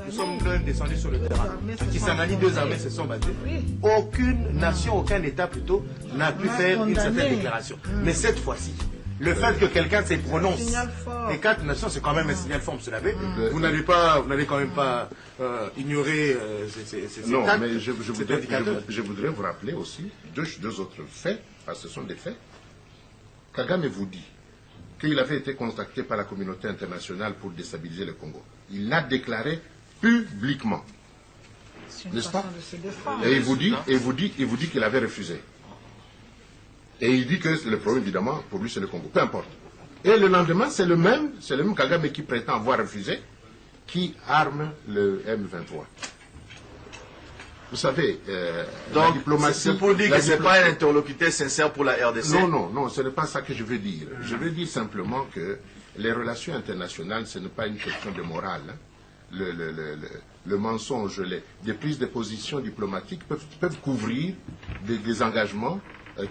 Nous sommes descendus sur le terrain. À Kisangani, 2 armées se sont battues. Aucune nation, aucun État plutôt, n'a pu faire une certaine déclaration. Mais cette fois-ci, le fait que quelqu'un se prononce, les 4 nations, c'est quand même un signal fort, M. Labbé. Vous n'allez quand même pas ignorer ces non, actes, mais je voudrais vous rappeler aussi deux autres faits, parce que ce sont des faits. Kagame vous dit qu'il avait été contacté par la communauté internationale pour déstabiliser le Congo. Il l'a déclaré publiquement. N'est-ce pas? Et il vous dit qu'il avait refusé. Et il dit que le problème, évidemment, pour lui, c'est le Congo. Peu importe. Et le lendemain, c'est le même Kagame qui prétend avoir refusé, qui arme le M23. Vous savez, la diplomatie... C'est pour dire que ce n'est pas un interlocuteur sincère pour la RDC. Non, ce n'est pas ça que je veux dire. Je veux dire simplement que les relations internationales, ce n'est pas une question de morale. Hein. Le mensonge, des prises de position diplomatiques peuvent couvrir des engagements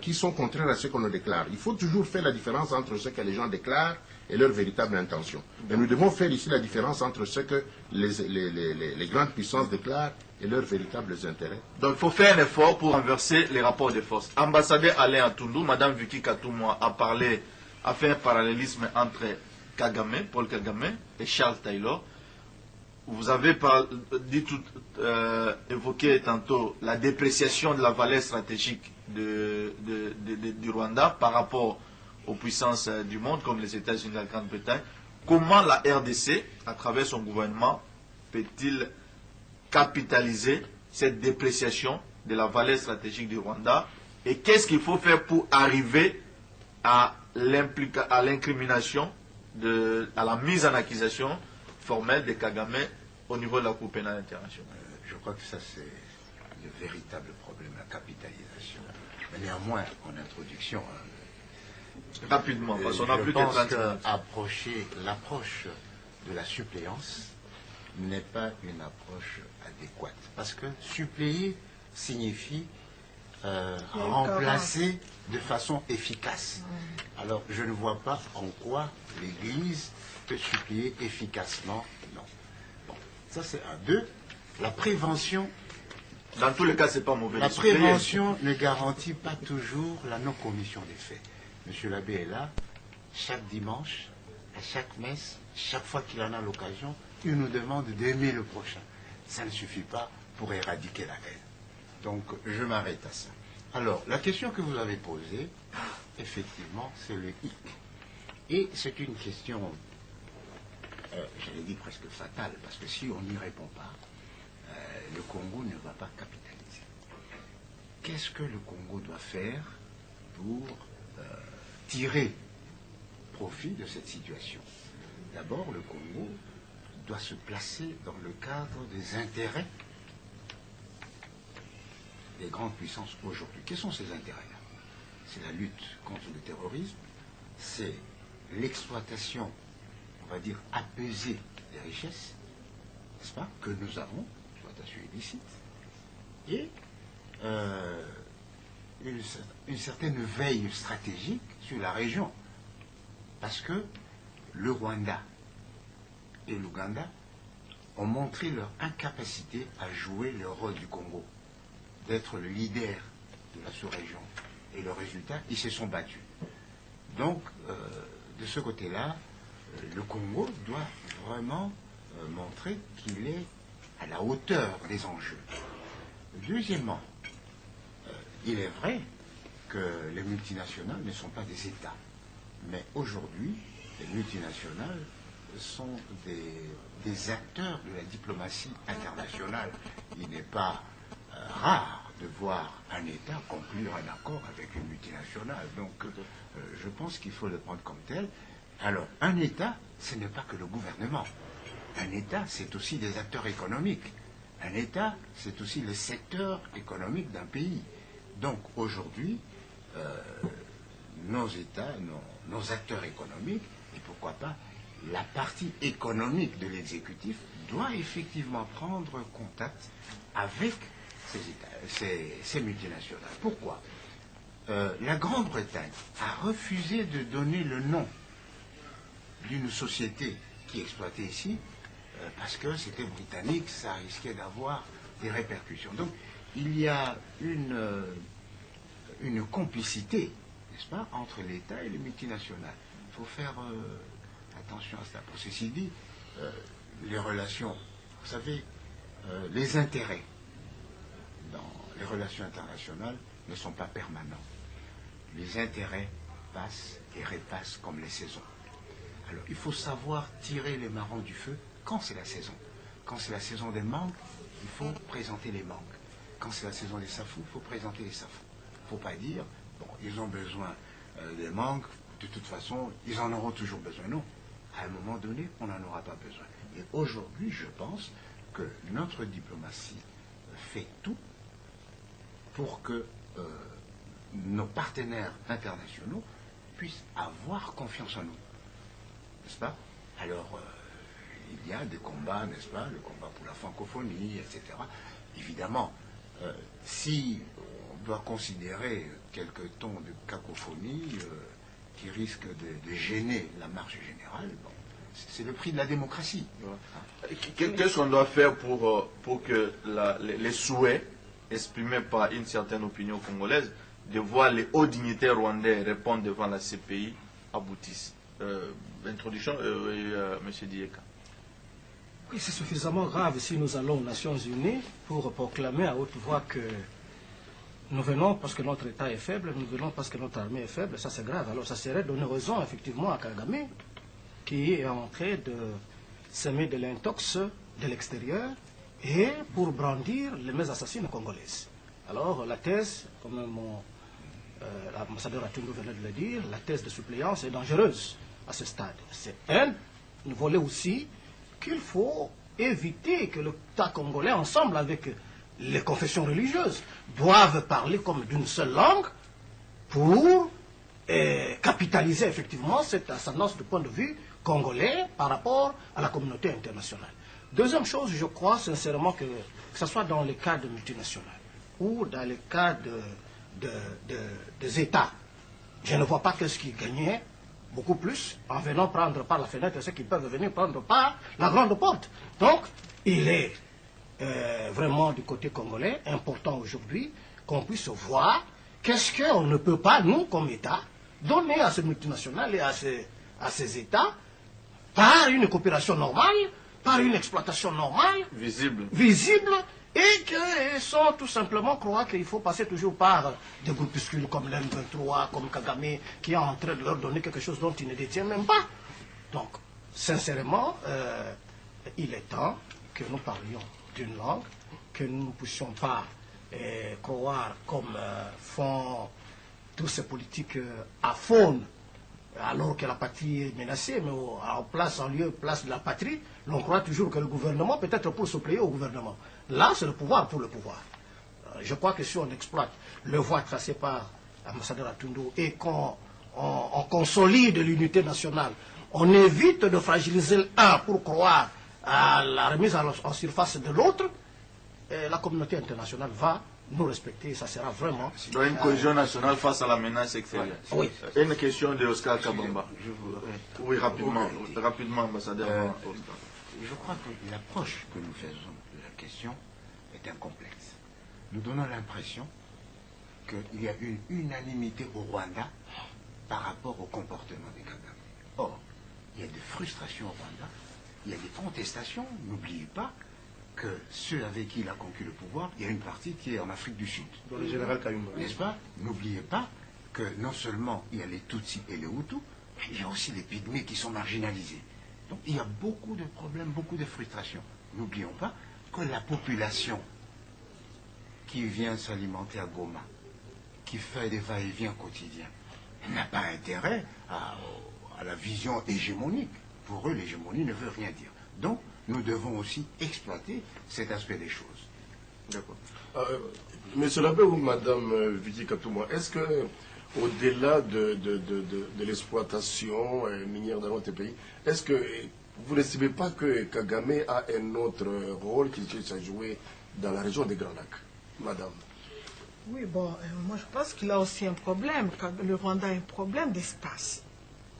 qui sont contraires à ce qu'on nous déclare. Il faut toujours faire la différence entre ce que les gens déclarent et leur véritable intention. Et nous devons faire ici la différence entre ce que les grandes puissances déclarent et leurs véritables intérêts. Donc il faut faire un effort pour renverser les rapports de force. Ambassadeur Alain Atundou, Mme Vicky Katoumwa a fait un parallélisme entre Paul Kagame et Charles Taylor. Vous avez évoqué tantôt la dépréciation de la valeur stratégique du Rwanda par rapport aux puissances du monde comme les États-Unis et la Grande-Bretagne. Comment la RDC, à travers son gouvernement, peut-il capitaliser cette dépréciation de la valeur stratégique du Rwanda, et qu'est-ce qu'il faut faire pour arriver à l'incrimination, à la mise en accusation formelle de Kagame au niveau de la Cour pénale internationale? Je crois que ça c'est le véritable problème, la capitalisation. Mais néanmoins, en introduction, rapidement, parce qu'on a plus de 30 minutes. L'approche de la suppléance n'est pas une approche adéquate. Parce que suppléer signifie remplacer de façon efficace. Alors, je ne vois pas en quoi l'Église peut suppléer efficacement. Non. Bon, ça c'est un. 2, la prévention. Dans tous les cas, c'est pas mauvais. La prévention ne garantit pas toujours la non-commission des faits. Monsieur l'abbé est là, chaque dimanche, à chaque messe, chaque fois qu'il en a l'occasion, il nous demande d'aimer le prochain. Ça ne suffit pas pour éradiquer la haine. Donc, je m'arrête à ça. Alors, la question que vous avez posée, effectivement, c'est le hic. Et c'est une question, je l'ai dit presque fatale, parce que si on n'y répond pas, le Congo ne va pas capitaliser. Qu'est-ce que le Congo doit faire pour tirer profit de cette situation? D'abord, le Congo doit se placer dans le cadre des intérêts des grandes puissances aujourd'hui. Quels sont ces intérêts-là? C'est la lutte contre le terrorisme, c'est l'exploitation, on va dire, apaisée des richesses, n'est-ce pas, que nous avons, exploitation illicite, et une certaine veille stratégique sur la région. Parce que le Rwanda et l'Ouganda ont montré leur incapacité à jouer le rôle du Congo, d'être le leader de la sous-région. Et le résultat, ils se sont battus. Donc, de ce côté-là, le Congo doit vraiment montrer qu'il est à la hauteur des enjeux. Deuxièmement, il est vrai que les multinationales ne sont pas des États. Mais aujourd'hui, les multinationales sont des acteurs de la diplomatie internationale. Il n'est pas rare de voir un État conclure un accord avec une multinationale. Donc, je pense qu'il faut le prendre comme tel. Alors, un État, ce n'est pas que le gouvernement. Un État, c'est aussi des acteurs économiques. Un État, c'est aussi le secteur économique d'un pays. Donc, aujourd'hui, nos États, nos acteurs économiques, et pourquoi pas la partie économique de l'exécutif, doit effectivement prendre contact avec ces multinationales. Pourquoi? La Grande-Bretagne a refusé de donner le nom d'une société qui exploitait ici parce que c'était britannique, ça risquait d'avoir des répercussions. Donc il y a une complicité, n'est-ce pas, entre l'État et les multinationales. Il faut faire attention à cela. Pour ceci dit, les relations, vous savez, les intérêts dans les relations internationales ne sont pas permanents. Les intérêts passent et repassent comme les saisons. Alors, il faut savoir tirer les marrons du feu quand c'est la saison. Quand c'est la saison des mangues, il faut présenter les mangues. Quand c'est la saison des safous, il faut présenter les safous. Il ne faut pas dire, bon, ils ont besoin des mangues, de toute façon, ils en auront toujours besoin. Non, à un moment donné, on n'en aura pas besoin. Et aujourd'hui, je pense que notre diplomatie fait tout pour que nos partenaires internationaux puissent avoir confiance en nous. N'est-ce pas? Alors, il y a des combats, n'est-ce pas? Le combat pour la francophonie, etc. Évidemment, si on doit considérer quelques tons de cacophonie qui risquent de gêner la marche générale, bon, c'est le prix de la démocratie. Qu'est-ce qu'on doit faire pour que les souhaits exprimés par une certaine opinion congolaise de voir les hauts dignitaires rwandais répondre devant la CPI aboutissent? Introduction, M. Dieka. Oui, c'est suffisamment grave si nous allons aux Nations Unies pour proclamer à haute voix que nous venons parce que notre État est faible, nous venons parce que notre armée est faible, ça c'est grave. Alors ça serait donner raison effectivement à Kagame qui est en train de semer de l'intox de l'extérieur et pour brandir les mêmes assassines congolaises. Alors la thèse, comme l'ambassadeur Atundu venait de le dire, la thèse de suppléance est dangereuse à ce stade. C'est un volet aussi qu'il faut éviter que l'État congolais, ensemble avec les confessions religieuses, doivent parler comme d'une seule langue pour capitaliser effectivement cette ascendance du point de vue congolais par rapport à la communauté internationale. Deuxième chose, je crois sincèrement que ce soit dans les cas de multinationales ou dans les cas des États, je ne vois pas que ce qui gagnait beaucoup plus en venant prendre par la fenêtre ceux qui peuvent venir prendre par la grande porte. Donc, il est vraiment du côté congolais important aujourd'hui qu'on puisse voir qu'est-ce qu'on ne peut pas, nous, comme État, donner à ces multinationales et à ces États par une coopération normale, par une exploitation normale, visible, et qu'ils sont tout simplement croire qu'il faut passer toujours par des groupuscules comme l'M23, comme Kagame, qui est en train de leur donner quelque chose dont ils ne détiennent même pas. Donc, sincèrement, il est temps que nous parlions d'une langue, que nous ne puissions pas croire comme font tous ces politiques à faune, alors que la patrie est menacée, mais en lieu place de la patrie, l'on croit toujours que le gouvernement, peut-être pour se plier au gouvernement. Là, c'est le pouvoir pour le pouvoir. Je crois que si on exploite le voie tracé par l'ambassadeur Atundu et qu'on consolide l'unité nationale, on évite de fragiliser l'un pour croire à la remise en surface de l'autre, la communauté internationale va nous respecter, ça sera vraiment... Donc une cohésion nationale face à la menace extérieure. Oui. Une question de Oscar Kabamba. Oui, rapidement, ambassadeur. Je crois que l'approche que nous faisons de la question est incomplexe. Nous donnons l'impression qu'il y a une unanimité au Rwanda par rapport au comportement des Kagame. Or, il y a des frustrations au Rwanda, il y a des contestations, n'oubliez pas que ceux avec qui il a conquis le pouvoir, il y a une partie qui est en Afrique du Sud. Dans le général Kayumba. N'est-ce pas? N'oubliez pas que non seulement il y a les Tutsis et les Hutus, mais il y a aussi les Pygmées qui sont marginalisés. Donc il y a beaucoup de problèmes, beaucoup de frustrations. N'oublions pas que la population qui vient s'alimenter à Goma, qui fait des va-et-vient quotidiens, n'a pas intérêt à la vision hégémonique. Pour eux, l'hégémonie ne veut rien dire. Donc, nous devons aussi exploiter cet aspect des choses. D'accord. Monsieur l'abbé ou Madame Vicky Katouma, est-ce que, au-delà de l'exploitation minière dans notre pays, est-ce que vous n'estimez pas que Kagame a un autre rôle qu'il cherche à jouer dans la région des Grands Lacs, Madame? Oui, bon, moi je pense qu'il a aussi un problème. Le Rwanda a un problème d'espace.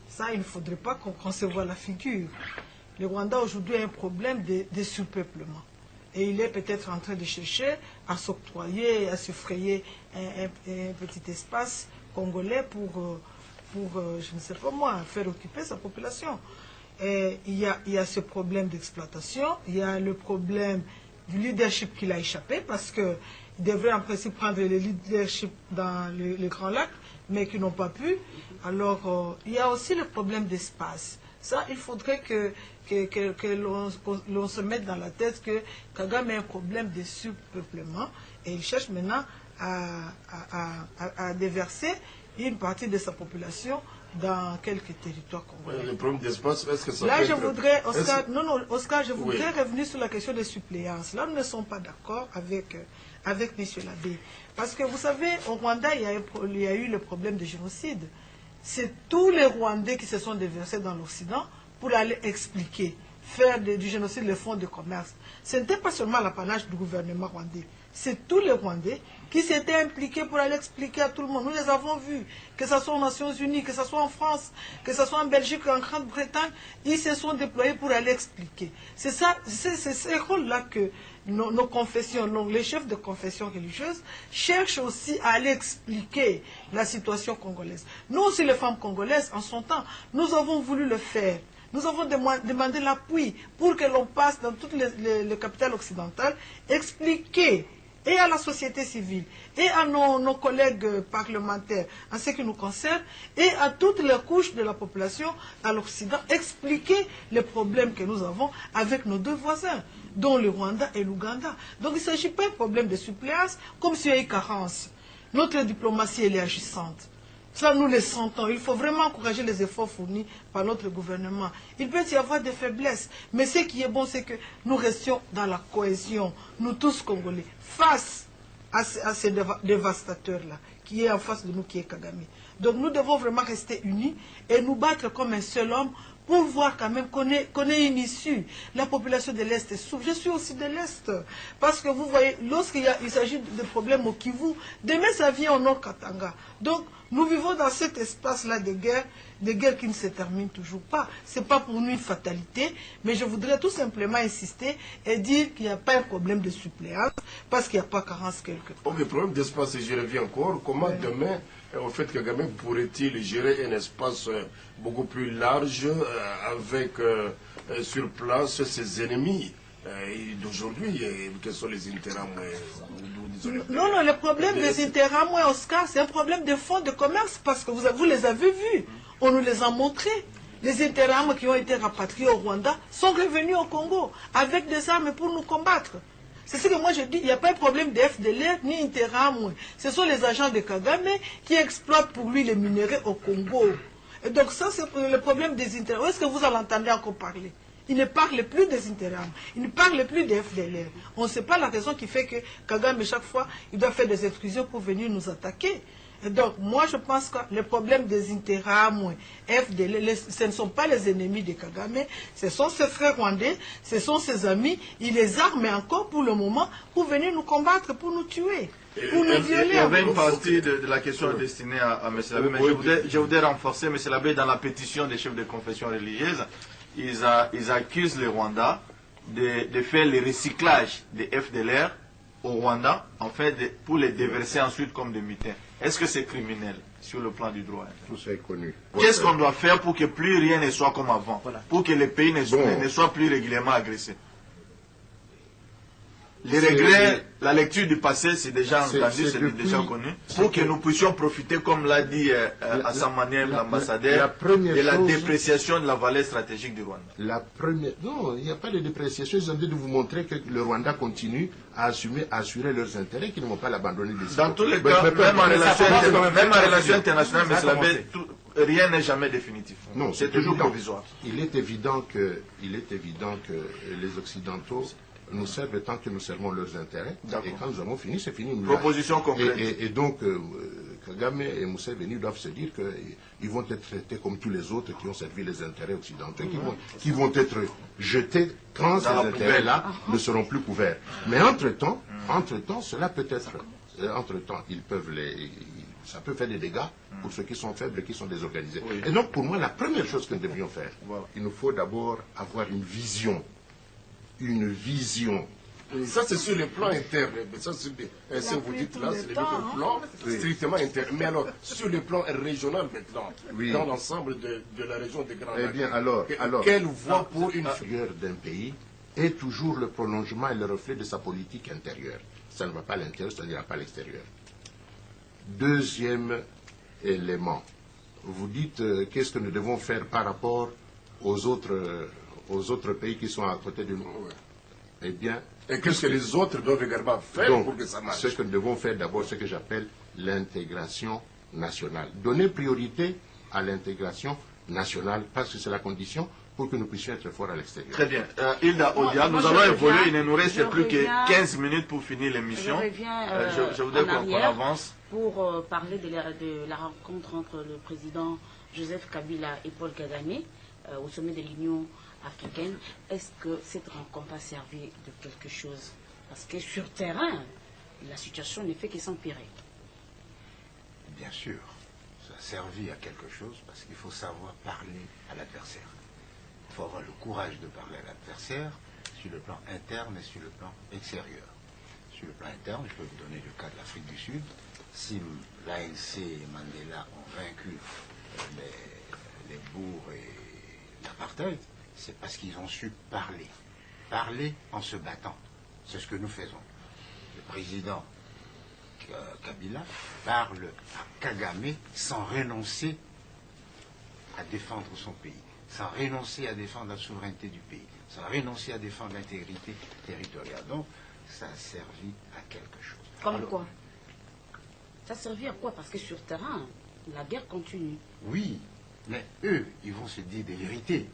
Ça, il ne faudrait pas qu'on se voie la figure. le Rwanda aujourd'hui a un problème de surpeuplement. Et il est peut-être en train de chercher à s'octroyer, à se frayer un petit espace congolais pour, je ne sais pas moi, faire occuper sa population. Et il y a ce problème d'exploitation, il y a le problème du leadership qu'il a échappé, parce qu'il devrait en principe prendre le leadership dans les Grands Lacs, mais qui n'ont pas pu. Alors, il y a aussi le problème d'espace. Ça, il faudrait que l'on se mette dans la tête que Kagame a un problème de surpeuplement et il cherche maintenant à déverser une partie de sa population dans quelques territoires congolais. Le problème d'espace, est-ce que ça Là, peut je être... voudrais, Oscar, je voudrais Oui. revenir sur la question des suppléances. Là, nous ne sommes pas d'accord avec M. Labbé. Parce que vous savez, au Rwanda, il y a eu le problème de génocide. C'est tous les Rwandais qui se sont déversés dans l'Occident pour aller expliquer, faire du génocide le fonds de commerce. Ce n'était pas seulement l'apanage du gouvernement rwandais. C'est tous les Rwandais qui s'étaient impliqués pour aller expliquer à tout le monde. Nous les avons vus, que ce soit aux Nations Unies, que ce soit en France, que ce soit en Belgique, en Grande-Bretagne, ils se sont déployés pour aller expliquer. C'est ce rôle-là que nos confessions, les chefs de confession religieuse, cherchent aussi à aller expliquer la situation congolaise. Nous aussi, les femmes congolaises, en son temps, nous avons voulu le faire. Nous avons demandé l'appui pour que l'on passe dans toutes les capitales occidentales, expliquer et à la société civile, et à nos collègues parlementaires, en ce qui nous concerne, et à toutes les couches de la population à l'Occident, expliquer les problèmes que nous avons avec nos deux voisins, dont le Rwanda et l'Ouganda. Donc il ne s'agit pas d'un problème de suppléance, comme s'il y a eu carence. Notre diplomatie, elle est agissante. Ça, nous le sentons. Il faut vraiment encourager les efforts fournis par notre gouvernement. Il peut y avoir des faiblesses, mais ce qui est bon, c'est que nous restions dans la cohésion, nous tous Congolais, face à ces dévastateurs-là, qui est en face de nous, qui est Kagame. Donc nous devons vraiment rester unis et nous battre comme un seul homme pour voir quand même qu'on ait une issue. La population de l'Est est souffre. Je suis aussi de l'Est. Parce que vous voyez, lorsqu'il s'agit de problèmes au Kivu, demain ça vient au Nord Katanga. Donc, nous vivons dans cet espace-là de guerre qui ne se termine toujours pas. Ce n'est pas pour nous une fatalité, mais je voudrais tout simplement insister et dire qu'il n'y a pas un problème de suppléance, parce qu'il n'y a pas carence quelque part. Le problème d'espace, et je reviens encore, comment demain, au fait que Kagame pourrait-il gérer un espace beaucoup plus large avec sur place ses ennemis d'aujourd'hui, quels sont les intérêts? Non, le problème des intérêts, Oscar, c'est un problème de fonds de commerce, parce que vous les avez vus, on nous les a montrés. Les intérêts qui ont été rapatriés au Rwanda sont revenus au Congo avec des armes pour nous combattre. C'est ce que moi je dis, il n'y a pas de problème de FDLR ni Interahamwe. Ce sont les agents de Kagame qui exploitent pour lui les minéraux au Congo. Et donc ça, c'est le problème des intérêts. Où est-ce que vous en entendez encore parler? Il ne parle plus des Interahamwe, il ne parle plus des FDLR. On ne sait pas la raison qui fait que Kagame, chaque fois, il doit faire des excursions pour venir nous attaquer. Et donc, moi, je pense que le problème des Interahamwe, FDLR, ce ne sont pas les ennemis de Kagame, ce sont ses frères rwandais, ce sont ses amis. Il les arme encore pour le moment pour venir nous combattre, pour nous tuer, pour nous violer. Il y avait une partie de la question destinée à M. Labbé, mais je voudrais renforcer M. Labbé dans la pétition des chefs de confession religieuse. Ils accusent le Rwanda de faire le recyclage des FDLR au Rwanda, en fait, pour les déverser ensuite comme des mutins. Est-ce que c'est criminel sur le plan du droit? Tout ça est connu. Qu'est-ce qu'on doit faire pour que plus rien ne soit comme avant, pour que les pays ne soient plus régulièrement agressés? Les regrets, la lecture du passé, c'est déjà entendu, c'est déjà connu. Pour que nous puissions profiter, comme l'a dit à sa manière l'ambassadeur, de la dépréciation de la valeur stratégique du Rwanda. Non, il n'y a pas de dépréciation. Ils ont dit de vous montrer que le Rwanda continue à assurer leurs intérêts, qu'ils ne vont pas l'abandonner. Dans tous les cas, même en relation internationale, M. Labbé, rien n'est jamais définitif. Non, c'est toujours provisoire. Il est évident que les Occidentaux nous servent tant que nous servons leurs intérêts. Et quand nous avons fini, c'est fini. Proposition complète. Et donc, Kagame et Museveni doivent se dire qu'ils vont être traités comme tous les autres qui ont servi les intérêts occidentaux, qui vont être jetés quand ces intérêts-là ne seront plus couverts. Mais entre-temps, cela peut être... Entre-temps, ils peuvent Ça peut faire des dégâts pour ceux qui sont faibles et qui sont désorganisés. Oui. Et donc, pour moi, la première chose que nous devrions faire, Voilà. il nous faut d'abord avoir une vision. Une vision. Ça, c'est sur le plan interne. Ça, ce que vous dites là, c'est le plan strictement interne. Mais alors, sur le plan régional maintenant, dans l'ensemble de la région des Grands Lacs, eh bien, alors, quelle voie pour une figure d'un pays est toujours le prolongement et le reflet de sa politique intérieure. Ça ne va pas à l'intérieur, ça n'ira pas à l'extérieur. Deuxième élément, vous dites qu'est-ce que nous devons faire par rapport aux autres pays qui sont à côté de nous. Eh bien, et qu'est-ce que les autres doivent également faire donc, pour que ça marche? Ce que nous devons faire d'abord, ce que j'appelle l'intégration nationale. Donner priorité à l'intégration nationale parce que c'est la condition pour que nous puissions être forts à l'extérieur. Très bien. Hilda Odia, nous allons évoluer. Il ne nous reste plus que 15 minutes pour finir l'émission. Je voudrais qu'on avance. Pour parler de la rencontre entre le président Joseph Kabila et Paul Kagame au sommet de l'Union africaine. Est-ce que cette rencontre a servi de quelque chose? Parce que sur terrain, la situation ne fait que s'empirer. Bien sûr, ça a servi à quelque chose parce qu'il faut savoir parler à l'adversaire. Il faut avoir le courage de parler à l'adversaire sur le plan interne et sur le plan extérieur. Sur le plan interne, je peux vous donner le cas de l'Afrique du Sud. Si l'ANC et Mandela ont vaincu les bourgs et l'apartheid, c'est parce qu'ils ont su parler. Parler en se battant. C'est ce que nous faisons. Le président Kabila parle à Kagame sans renoncer à défendre son pays, sans renoncer à défendre la souveraineté du pays, sans renoncer à défendre l'intégrité territoriale. Donc, ça a servi à quelque chose. Comme quoi? Ça a servi à quoi? Parce que sur terrain, la guerre continue. Oui, mais eux, ils vont se dire des vérités.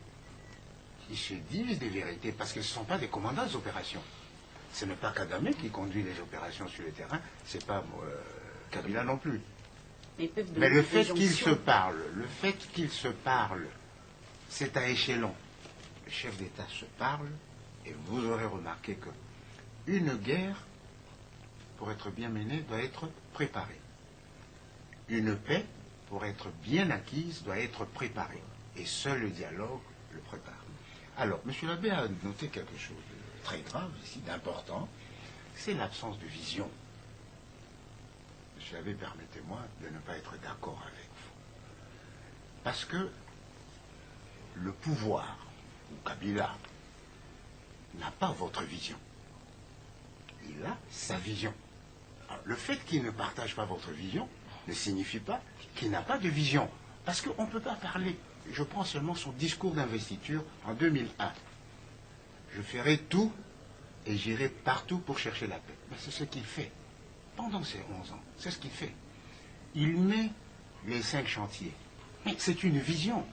Ils se disent des vérités parce que ce ne sont pas des commandants des opérations. Ce n'est pas Kagame qui conduit les opérations sur le terrain, ce n'est pas Kabila non plus. Mais le fait qu'ils se parlent, c'est à échelon. Le chef d'État se parle et vous aurez remarqué que une guerre, pour être bien menée, doit être préparée. Une paix, pour être bien acquise, doit être préparée. Et seul le dialogue le prépare. Alors, M. Labbé a noté quelque chose de très grave ici, d'important, c'est l'absence de vision. M. Labbé, permettez-moi de ne pas être d'accord avec vous. Parce que le pouvoir, ou Kabila, n'a pas votre vision. Il a sa vision. Alors, le fait qu'il ne partage pas votre vision ne signifie pas qu'il n'a pas de vision. Parce qu'on ne peut pas parler. Je prends seulement son discours d'investiture en 2001. Je ferai tout et j'irai partout pour chercher la paix. Mais c'est ce qu'il fait. Pendant ces 11 ans, c'est ce qu'il fait. Il met les 5 chantiers. Mais c'est une vision.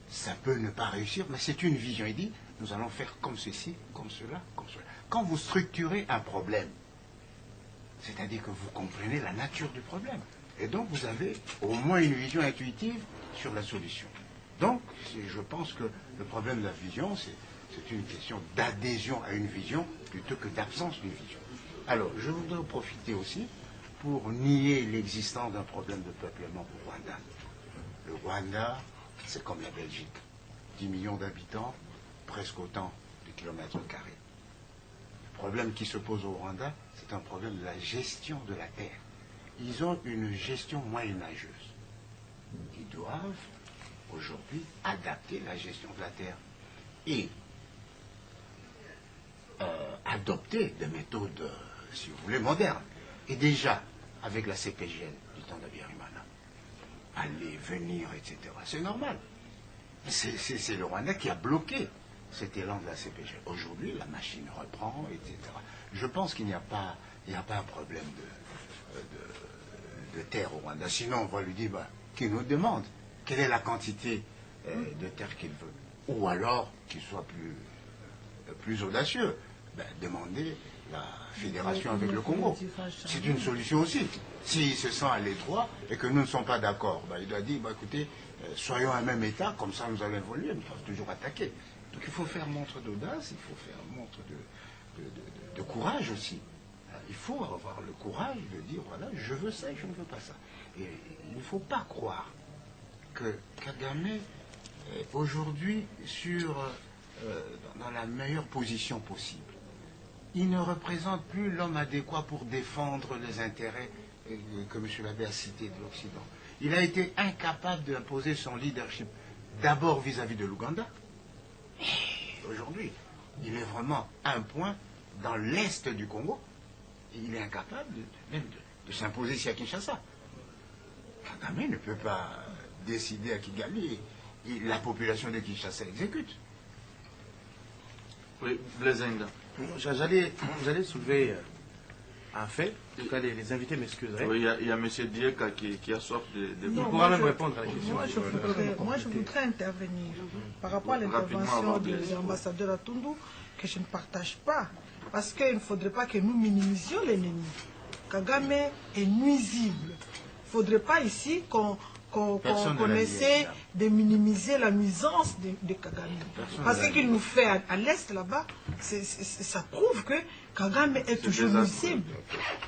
Ça peut ne pas réussir, mais c'est une vision. Il dit, nous allons faire comme ceci, comme cela, comme cela. Quand vous structurez un problème, c'est-à-dire que vous comprenez la nature du problème. Et donc, vous avez au moins une vision intuitive sur la solution. Donc, je pense que le problème de la vision, c'est une question d'adhésion à une vision plutôt que d'absence d'une vision. Alors, je voudrais en profiter aussi pour nier l'existence d'un problème de peuplement au Rwanda. Le Rwanda, c'est comme la Belgique. 10 millions d'habitants, presque autant de kilomètres carrés. Le problème qui se pose au Rwanda, c'est un problème de la gestion de la terre. Ils ont une gestion moyenâgeuse. Ils doivent aujourd'hui adapter la gestion de la terre et adopter des méthodes, si vous voulez, modernes. Et déjà, avec la CPGL du temps d'Abiyarimana, aller, venir, etc. C'est normal. C'est le Rwanda qui a bloqué cet élan de la CPGL. Aujourd'hui, la machine reprend, etc. Je pense qu'il n'y a pas un problème de terre au Rwanda. Sinon, on va lui dire, qu'il nous demande quelle est la quantité de terre qu'il veut. Ou alors, qu'il soit plus audacieux, demander la fédération avec le Congo. C'est une solution aussi. S'il se sent à l'étroit et que nous ne sommes pas d'accord, il doit dire, écoutez, soyons un même État, comme ça nous allons évoluer, nous devons toujours attaquer. Donc il faut faire montre d'audace, il faut faire montre de courage aussi. il faut avoir le courage de dire, voilà, je veux ça et je ne veux pas ça. Et il ne faut pas croire que Kagame est aujourd'hui dans la meilleure position possible. Il ne représente plus l'homme adéquat pour défendre les intérêts que M. Labbé a cités de l'Occident. Il a été incapable d'imposer son leadership, d'abord vis-à-vis de l'Ouganda. Aujourd'hui, il est vraiment un point dans l'est du Congo. Et il est incapable même de s'imposer ici à Kinshasa. Kagame ne peut pas décider à Kigali. Et la population de Kinshasa exécute. Oui, Blaise Nda. J'allais soulever un fait. En tout cas, les invités m'excuseraient. Oui, il y a M. Dieka qui a soif de... Il pourra même répondre à la question. Moi, je voudrais intervenir par rapport à l'intervention de l'ambassadeur Atundu, que je ne partage pas. Parce qu'il ne faudrait pas que nous minimisions l'ennemi. Kagame est nuisible. Il ne faudrait pas ici qu'on essaie de minimiser la nuisance de Kagame. Parce que qu'il nous fait à l'est là-bas, ça prouve que Kagame est toujours nuisible.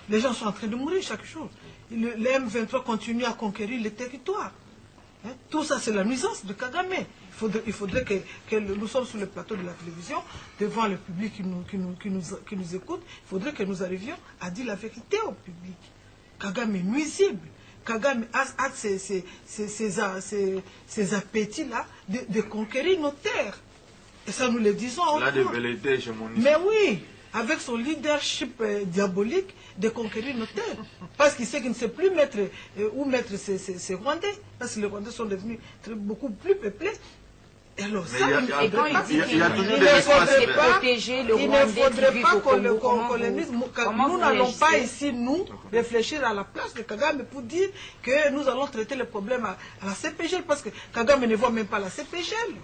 Les gens sont en train de mourir chaque jour. Le M23 continue à conquérir les territoires. Hein? Tout ça, c'est la nuisance de Kagame. Il faudrait que nous sommes sur le plateau de la télévision, devant le public qui nous écoute, il faudrait que nous arrivions à dire la vérité au public. Kagame est nuisible. Kagame a ces appétits-là de conquérir nos terres. Et ça, nous le disons en mais oui, avec son leadership diabolique de conquérir nos terres. Parce qu'il sait qu'il ne sait plus où mettre ses Rwandais. Parce que les Rwandais sont devenus beaucoup plus peuplés. Et alors, ça, et quand il dit qu'il ne faudrait pas protéger le Rwandais qui vit au Congo, nous n'allons pas ici, nous, réfléchir à la place de Kagame pour dire que nous allons traiter le problème à la CPGL, parce que Kagame ne voit même pas la CPGL.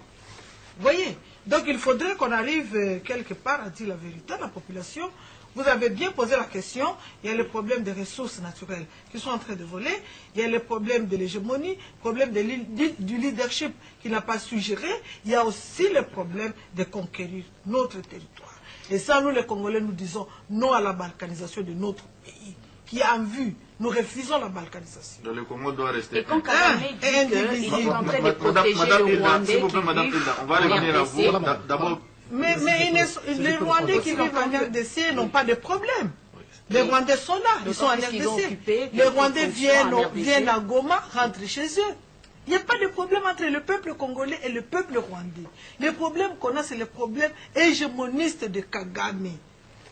Vous voyez? Donc il faudrait qu'on arrive quelque part à dire la vérité à la population. Vous avez bien posé la question, il y a le problème des ressources naturelles qui sont en train de voler, il y a le problème de l'hégémonie, le problème du leadership qui n'a pas su gérer, il y a aussi le problème de conquérir notre territoire. Et ça, nous les Congolais, nous disons non à la balkanisation de notre pays, qui est en vue. Nous refusons la balkanisation. Donc le Congo doit rester... Et quand Kagame dit qu'il est en train de protéger le Rwandais s'il vous plaît, Madame Hilda, on va revenir à vous. D'abord... Mais les Rwandais qui vivent en RDC n'ont pas de problème. Les Rwandais sont là, ils sont en RDC. Les Rwandais viennent à Goma, rentrent chez eux. Il n'y a pas de problème entre le peuple congolais et le peuple rwandais. Le problème qu'on a, c'est le problème hégémoniste de Kagame.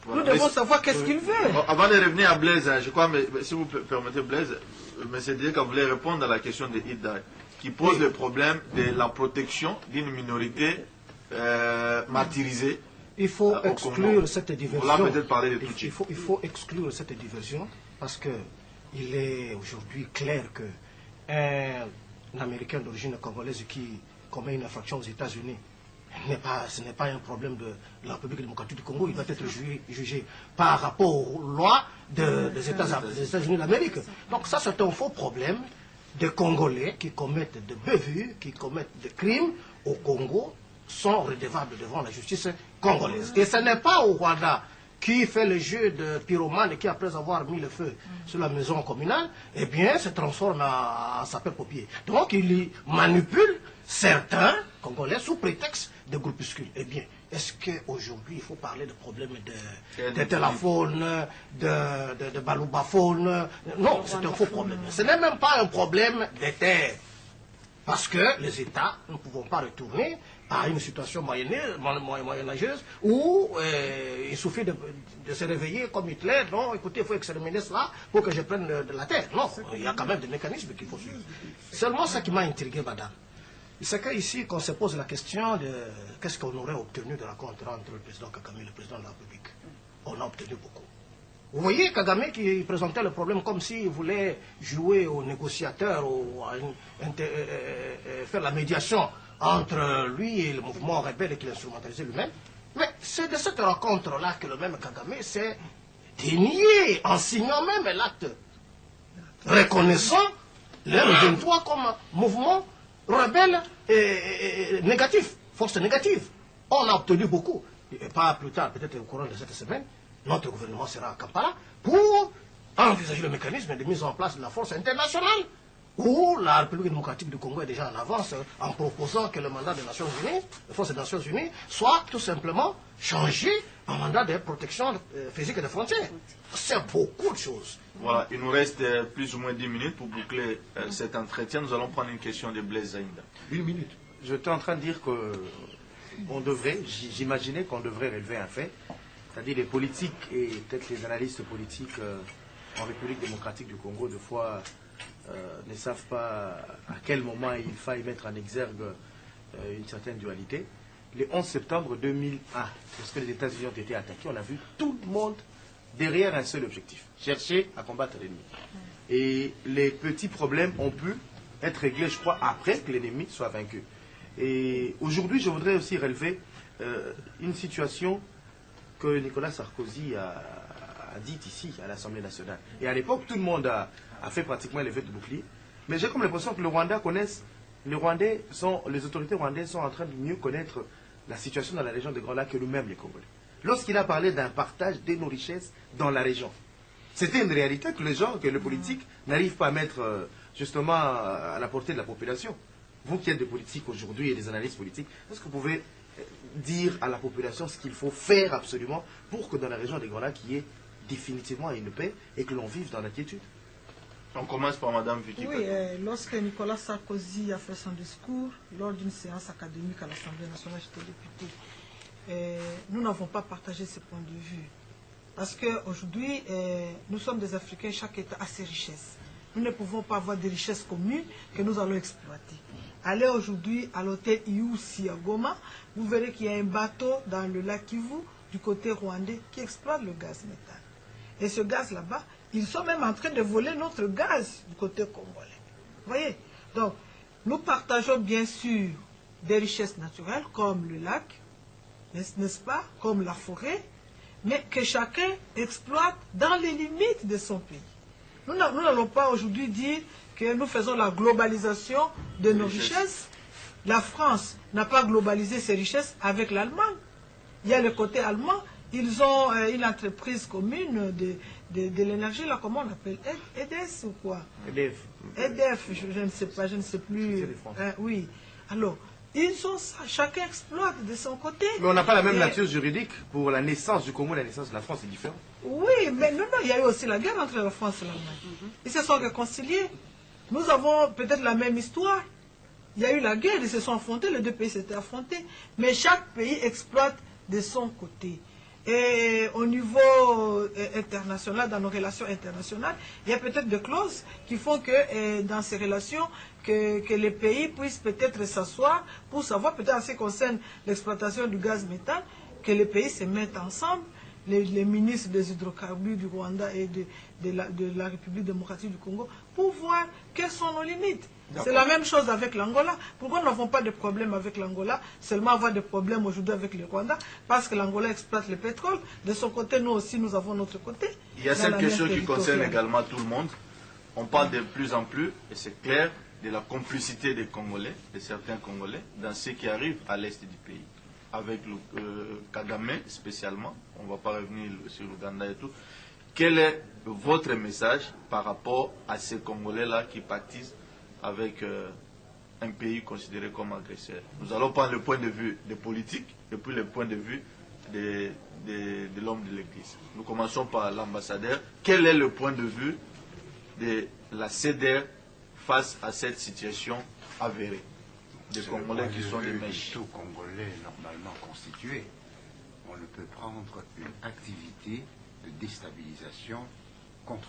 Voilà. Nous devons savoir qu'est-ce qu'il veut. Avant de revenir à Blaise, je crois, mais si vous permettez, Blaise, M. Dieka voulait répondre à la question de Hilda, qui pose le problème de la protection d'une minorité martyrisée. Il faut exclure cette diversion. On l'a peut-être parlé de tout de suite. Il faut exclure cette diversion parce qu'il est aujourd'hui clair qu'un Américain d'origine congolaise qui commet une infraction aux États-Unis, ce n'est pas un problème de la République démocratique du Congo, il doit être jugé par rapport aux lois des États-Unis d'Amérique. Donc ça, c'est un faux problème des Congolais qui commettent de bévues, qui commettent des crimes au Congo, sont redevables devant la justice congolaise. Et ce n'est pas au Rwanda qui fait le jeu de pyromane et qui, après avoir mis le feu sur la maison communale, eh bien, se transforme en sapeur-pompier. Donc, il y manipule certains Congolais sous prétexte de groupuscules. Eh bien, est-ce qu'aujourd'hui, il faut parler de problèmes de téléphone, de baloubaphone? Non, c'est un faux problème. Ce n'est même pas un problème de terre. Parce que les États ne pouvons pas retourner à une situation moyenâgeuse où il suffit de se réveiller comme Hitler. Non, écoutez, il faut exterminer cela pour que je prenne de la terre. Non, il y a quand même des mécanismes qu'il faut suivre. Seulement ce qui m'a intrigué, madame, c'est qu'ici, qu'on se pose la question de qu'est-ce qu'on aurait obtenu de la rencontre entre le président Kagame et le président de la République. On a obtenu beaucoup. Vous voyez Kagame qui présentait le problème comme s'il voulait jouer au négociateur, faire la médiation entre lui et le mouvement rebelle qu'il instrumentalisait lui-même. Mais c'est de cette rencontre-là que le même Kagame s'est dénié en signant même l'acte reconnaissant le M23 comme mouvement rebelle et négatif, force négative. On a obtenu beaucoup. Et pas plus tard, peut-être au courant de cette semaine, notre gouvernement sera à Kampala pour envisager le mécanisme de mise en place de la force internationale, où la République démocratique du Congo est déjà en avance en proposant que le mandat des Nations Unies, les forces des Nations Unies, soit tout simplement changé en mandat de protection physique des frontières. C'est beaucoup de choses. Voilà, il nous reste plus ou moins 10 minutes pour boucler cet entretien. Nous allons prendre une question de Blaise Zaïnda. 1 minute. J'étais en train de dire que j'imaginais qu'on devrait relever un fait, c'est-à-dire les politiques et peut-être les analystes politiques en République démocratique du Congo, de fois, ne savent pas à quel moment il faille mettre en exergue une certaine dualité. Le 11 septembre 2001, lorsque les États-Unis ont été attaqués, on a vu tout le monde derrière un seul objectif, chercher à combattre l'ennemi. Et les petits problèmes ont pu être réglés, je crois, après que l'ennemi soit vaincu. Et aujourd'hui, je voudrais aussi relever une situation que Nicolas Sarkozy a dite ici, à l'Assemblée nationale. Et à l'époque, tout le monde a fait pratiquement l'effet de bouclier. Mais j'ai comme l'impression que les autorités rwandaises sont en train de mieux connaître la situation dans la région des Grands Lacs que nous-mêmes, les Congolais. Lorsqu'il a parlé d'un partage de nos richesses dans la région, c'était une réalité que les politiques n'arrivent pas à mettre justement à la portée de la population. Vous qui êtes des politiques aujourd'hui et des analystes politiques, est-ce que vous pouvez dire à la population ce qu'il faut faire absolument pour que dans la région des Grands Lacs, il y ait définitivement une paix et que l'on vive dans l'inquiétude? On commence par Mme Vicky. Oui, lorsque Nicolas Sarkozy a fait son discours lors d'une séance académique à l'Assemblée nationale, j'étais député, nous n'avons pas partagé ce point de vue. Parce qu'aujourd'hui, nous sommes des Africains, chaque État a ses richesses. Nous ne pouvons pas avoir des richesses communes que nous allons exploiter. Allez aujourd'hui à l'hôtel Iusi à Goma, vous verrez qu'il y a un bateau dans le lac Kivu, du côté rwandais, qui exploite le gaz méthane. Et ce gaz là-bas, ils sont même en train de voler notre gaz du côté congolais. Vous voyez? Donc, nous partageons bien sûr des richesses naturelles comme le lac, n'est-ce pas, comme la forêt, mais que chacun exploite dans les limites de son pays. Nous n'allons pas aujourd'hui dire que nous faisons la globalisation de nos richesses. La France n'a pas globalisé ses richesses avec l'Allemagne. Il y a le côté allemand, ils ont une entreprise commune de l'énergie, là, comment on appelle, EDF ou quoi? EDF, je ne sais pas, je ne sais plus. Oui. Alors, ils ont ça, chacun exploite de son côté. Mais on n'a pas la même nature juridique pour la naissance du Congo et la naissance de la France, c'est différent. Oui, mais non, il y a eu aussi la guerre entre la France et l'Allemagne. Ils se sont réconciliés. Nous avons peut-être la même histoire. Il y a eu la guerre, ils se sont affrontés, les deux pays s'étaient affrontés. Mais chaque pays exploite de son côté. Et au niveau international, dans nos relations internationales, il y a peut-être des clauses qui font que dans ces relations, que les pays puissent peut-être s'asseoir pour savoir, peut-être en ce qui concerne l'exploitation du gaz méthane, que les pays se mettent ensemble, les ministres des hydrocarbures du Rwanda et de la République démocratique du Congo, pour voir quelles sont nos limites. C'est la même chose avec l'Angola. Pourquoi nous n'avons pas de problème avec l'Angola, seulement avoir des problèmes aujourd'hui avec le Rwanda? Parce que l'Angola exploite le pétrole. De son côté, nous aussi, nous avons notre côté. Il y a cette question qui concerne également tout le monde. On parle de plus en plus, et c'est clair, de la complicité des Congolais, de certains Congolais, dans ce qui arrive à l'est du pays. Avec le Kagame spécialement, on ne va pas revenir sur l'Ouganda et tout. Quel est votre message par rapport à ces Congolais-là qui pactisent avec un pays considéré comme agresseur? Nous allons prendre le point de vue des politiques et puis le point de vue de l'homme de l'Église. Nous commençons par l'ambassadeur. Quel est le point de vue de la CEDER face à cette situation avérée des Congolais qui sont des mèches? Tout Congolais normalement constitué, on ne peut prendre une activité de déstabilisation contre